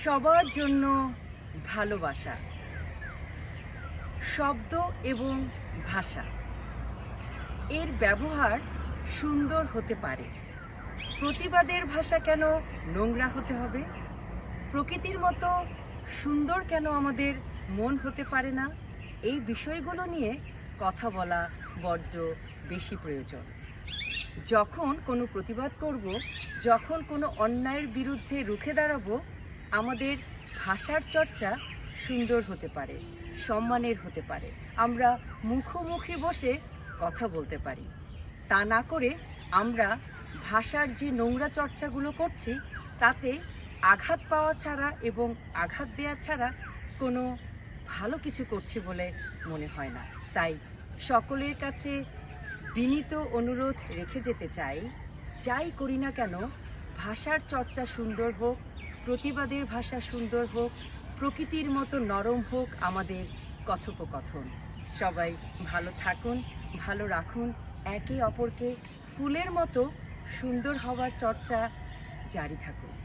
সবার জন্য ভালোবাসা, শব্দ এবং ভাষা এর ব্যবহার সুন্দর হতে পারে। প্রতিবাদের ভাষা কেন নোংরা হতে হবে? প্রকৃতির মতো সুন্দর কেন আমাদের মন হতে পারে না? এই বিষয়গুলো নিয়ে কথা বলা বড্ড বেশি প্রয়োজন। যখন কোনো প্রতিবাদ করব, যখন কোনো অন্যায়ের বিরুদ্ধে রুখে দাঁড়াবো, আমাদের ভাষার চর্চা সুন্দর হতে পারে, সম্মানের হতে পারে। আমরা মুখোমুখি বসে কথা বলতে পারি। তা না করে আমরা ভাষার যে নোংরা চর্চাগুলো করছি, তাতে আঘাত পাওয়া ছাড়া এবং আঘাত দেওয়া ছাড়া কোনো ভালো কিছু করছি বলে মনে হয় না। তাই সকলের কাছে বিনীত অনুরোধ রেখে যেতে চাই, যাই করি না কেন ভাষার চর্চা সুন্দর হোক, প্রতিবাদের ভাষা সুন্দর হোক, প্রকৃতির মতো নরম হোক আমাদের কথোপকথন। সবাই ভালো থাকুন, ভালো রাখুন, একে অপরকে ফুলের মতো সুন্দর হওয়ার চর্চা জারি থাকুক।